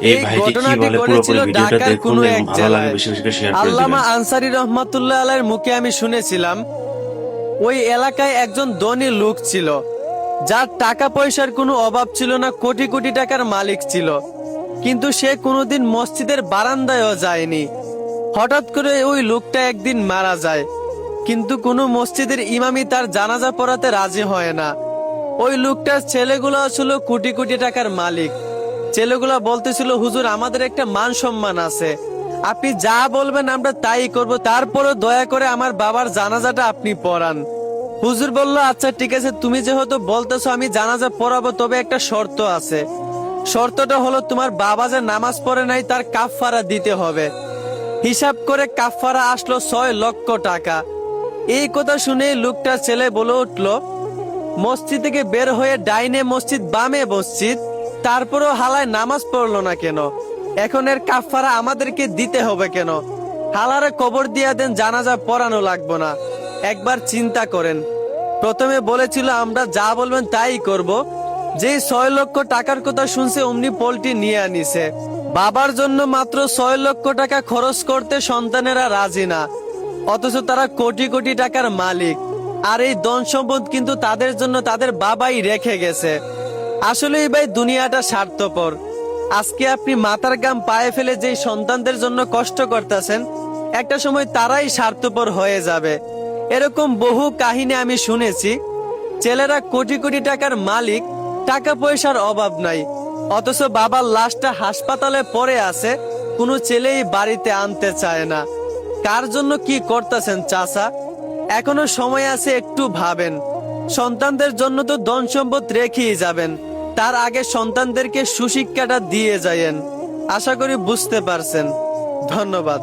এই এই ভাইটি কি ঘটনাটি বলে ঘটেছিল পুরোপুরি ভিডিওটা ঢাকার দেখুন কোনো এবং এক ভালো লাগলে জেলায়। বেশি বেশি করে শেয়ার করে আল্লামা দিবেন। আনসারী রহমাতুল্লাহ আলাইহির মুখে আমি শুনেছিলাম ওই এলাকায় একজন ধনী লোক ছিল, যার টাকা পয়সার কোনো অভাব ছিল না, কোটি কোটি টাকার মালিক ছিল, কিন্তু সে কোনোদিন মসজিদের বারান্দায়ও যায়নি। হঠাৎ করে ওই লোকটা একদিন মারা যায়, কিন্তু কোনো মসজিদের ইমামই তার জানাজা পড়াতে রাজি হয় না। ওই লোকটার ছেলেগুলো ছিল কোটি কোটি টাকার মালিক। ছেলেগুলা বলতেছিল, হুজুর আমাদের একটা মান সম্মান আছে, আপনি যা বলবেন আমরা তাই করব, তারপরও দয়া করে আমার বাবার জানাজাটা আপনি পড়ান। হুজুর বলল, আচ্ছা ঠিক আছে, তুমি যেহেতু বলতেছো আমি জানাজা পড়াবো, তবে একটা শর্ত আছে। শর্তটা হলো তোমার বাবা যে নামাজ পড়ে নাই তার কাফফারা দিতে হবে। হিসাব করে কাফফারা আসলো 6 লক্ষ টাকা। এই কথা শুনে লোকটার ছেলে বলে উঠলো, মসজিদ থেকে বের হয়ে ডাইনে মসজিদ বামে মসজিদ, তারপরেও হালায় নামাজ পড়লো না কেন? এখন এর কাফফারা আমাদেরকে দিতে হবে কেন? হালারে কবর দিয়া দেন, জানাজা পড়ানো লাগবো না। একবার চিন্তা করেন, প্রথমে বলেছিল আমরা যা বলবেন তাই করব, যেই 6 লক্ষ টাকার কথা শুনছে অমনি পোল্টি নিয়ে আনিছে। বাবার জন্য মাত্র 6 লক্ষ টাকা খরচ করতে সন্তানেরা রাজি না, অথচ তারা কোটি কোটি টাকার মালিক। আর এই ধন সম্পদ কিন্তু তাদের জন্য তাদের বাবাই রেখে গেছে। আসলেই ভাই দুনিয়াটা স্বার্থপর। আজকে আপনি মাথার ঘাম পায়ে ফেলে যেই সন্তানদের জন্য কষ্ট করতেছেন, একটা সময় তারাই স্বার্থপর হয়ে যাবে। এরকম বহু কাহিনী আমি শুনেছি। ছেলেরা কোটি কোটি টাকার মালিক, টাকা পয়সার অভাব নাই, অথচ বাবার লাশটা হাসপাতালে পড়ে আছে, কোনো ছেলেই বাড়িতে আনতে চায় না। কার জন্য কি করতেছেন চাচা? এখনো সময় আছে, একটু ভাবেন। সন্তানদের জন্য তো ধন সম্পদ রেখেই যাবেন, তার আগে সন্তানদেরকে সুশিক্ষাটা দিয়ে যায়েন। আশা করি বুঝতে পারছেন। ধন্যবাদ।